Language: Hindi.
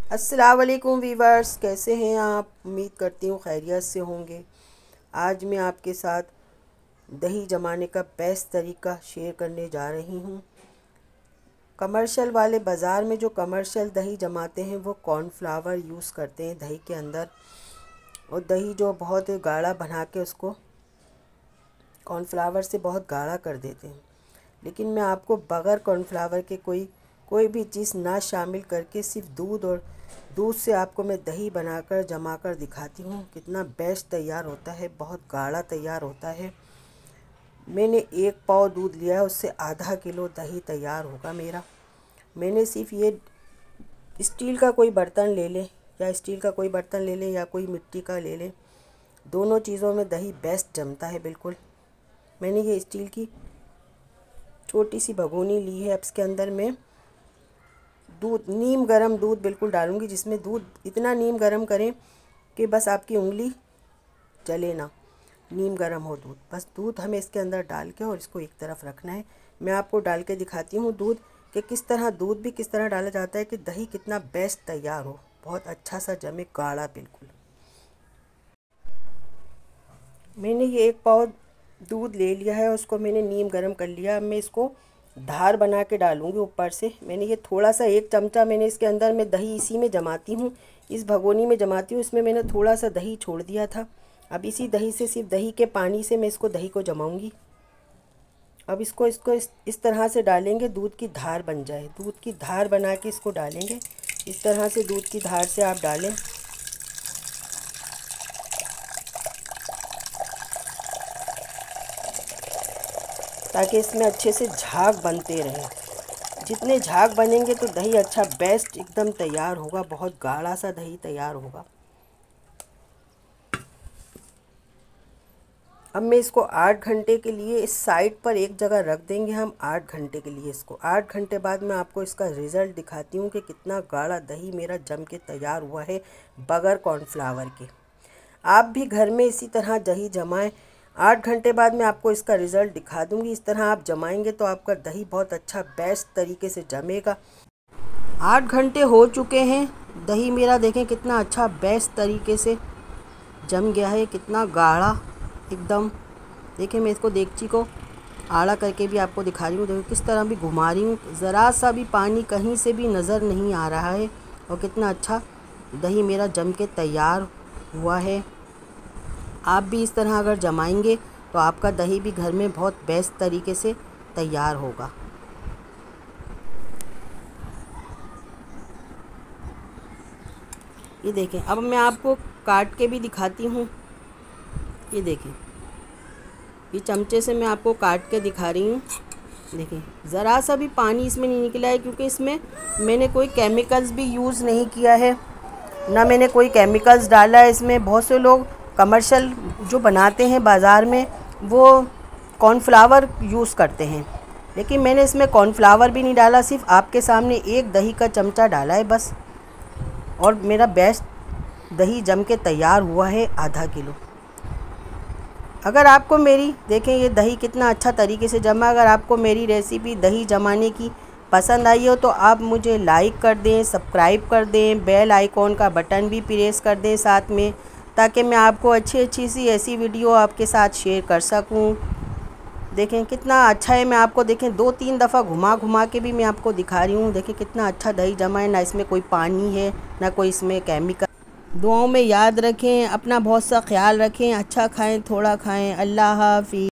अस्सलाम वालेकुम वीवर्स, कैसे हैं आप। उम्मीद करती हूँ खैरियत से होंगे। आज मैं आपके साथ दही जमाने का बेस्ट तरीका शेयर करने जा रही हूँ। कमर्शियल वाले बाज़ार में जो कमर्शियल दही जमाते हैं वो कॉर्नफ्लावर यूज़ करते हैं दही के अंदर, और दही जो बहुत गाढ़ा बना के उसको कॉर्नफ्लावर से बहुत गाढ़ा कर देते हैं। लेकिन मैं आपको बग़ैर कॉर्नफ्लावर के कोई भी चीज़ ना शामिल करके सिर्फ दूध और दूध से आपको मैं दही बनाकर जमाकर दिखाती हूँ। कितना बेस्ट तैयार होता है, बहुत गाढ़ा तैयार होता है। मैंने 1 पाव दूध लिया है, उससे आधा किलो दही तैयार होगा मेरा। मैंने सिर्फ ये स्टील का कोई बर्तन ले लें, या स्टील का कोई बर्तन ले लें या कोई मिट्टी का ले लें, दोनों चीज़ों में दही बेस्ट जमता है बिल्कुल। मैंने ये स्टील की छोटी सी भगोनी ली है। अब इसके अंदर मैं नीम गरम दूध बिल्कुल डालूंगी, जिसमें दूध इतना नीम गरम करें कि बस आपकी उंगली जले ना, नीम गरम हो दूध। बस दूध हमें इसके अंदर डाल के और इसको एक तरफ रखना है। मैं आपको डाल के दिखाती हूँ दूध कि किस तरह दूध भी किस तरह डाला जाता है कि दही कितना बेस्ट तैयार हो, बहुत अच्छा सा जमे, गाढ़ा बिल्कुल। मैंने ये 1 पाव दूध ले लिया है, उसको मैंने नीम गरम कर लिया। अब मैं इसको धार बना के डालूंगी ऊपर से। मैंने ये थोड़ा सा 1 चमचा मैंने इसके अंदर मैं दही इसी में जमाती हूँ, इस भगोनी में जमाती हूँ। इसमें मैंने थोड़ा सा दही छोड़ दिया था। अब इसी दही से, सिर्फ दही के पानी से मैं इसको दही को जमाऊंगी। अब इसको इस तरह से डालेंगे, दूध की धार बन जाए। दूध की धार बना के इसको डालेंगे। इस तरह से दूध की धार से आप डालें, ताकि इसमें अच्छे से झाग बनते रहें। जितने झाग बनेंगे तो दही अच्छा बेस्ट एकदम तैयार होगा, बहुत गाढ़ा सा दही तैयार होगा। अब मैं इसको 8 घंटे के लिए इस साइड पर एक जगह रख देंगे हम, 8 घंटे के लिए इसको। 8 घंटे बाद मैं आपको इसका रिज़ल्ट दिखाती हूँ कि कितना गाढ़ा दही मेरा जम के तैयार हुआ है बगैर कॉर्नफ्लावर के। आप भी घर में इसी तरह दही जमाएं। 8 घंटे बाद मैं आपको इसका रिज़ल्ट दिखा दूँगी। इस तरह आप जमाएंगे तो आपका दही बहुत अच्छा बेस्ट तरीके से जमेगा। 8 घंटे हो चुके हैं, दही मेरा देखें कितना अच्छा बेस्ट तरीके से जम गया है, कितना गाढ़ा एकदम। देखें, मैं इसको देगची को आड़ा करके भी आपको दिखा रही हूँ। देखो किस तरह भी घुमा रही हूँ, ज़रा सा भी पानी कहीं से भी नज़र नहीं आ रहा है, और कितना अच्छा दही मेरा जम के तैयार हुआ है। आप भी इस तरह अगर जमाएंगे तो आपका दही भी घर में बहुत बेस्ट तरीके से तैयार होगा। ये देखें, अब मैं आपको काट के भी दिखाती हूँ। ये देखें, ये चमचे से मैं आपको काट के दिखा रही हूँ। देखें, ज़रा सा भी पानी इसमें नहीं निकला है, क्योंकि इसमें मैंने कोई केमिकल्स भी यूज़ नहीं किया है, ना मैंने कोई केमिकल्स डाला है इसमें। बहुत से लोग कमर्शियल जो बनाते हैं बाज़ार में वो कॉर्नफ्लावर यूज़ करते हैं, लेकिन मैंने इसमें कॉर्नफ्लावर भी नहीं डाला। सिर्फ आपके सामने एक दही का चमचा डाला है बस, और मेरा बेस्ट दही जम के तैयार हुआ है आधा किलो। अगर आपको मेरी, देखें ये दही कितना अच्छा तरीके से जमा। अगर आपको मेरी रेसिपी दही जमाने की पसंद आई हो तो आप मुझे लाइक कर दें, सब्सक्राइब कर दें, बेल आइकॉन का बटन भी प्रेस कर दें साथ में, ताकि मैं आपको अच्छी सी ऐसी वीडियो आपके साथ शेयर कर सकूं। देखें कितना अच्छा है। मैं आपको देखें 2-3 दफ़ा घुमा के भी मैं आपको दिखा रही हूँ। देखें कितना अच्छा दही जमा है, ना इसमें कोई पानी है ना कोई इसमें केमिकल। दुआओं में याद रखें, अपना बहुत सा ख्याल रखें, अच्छा खाएं थोड़ा खाएं। अल्लाह हाफ़िज़।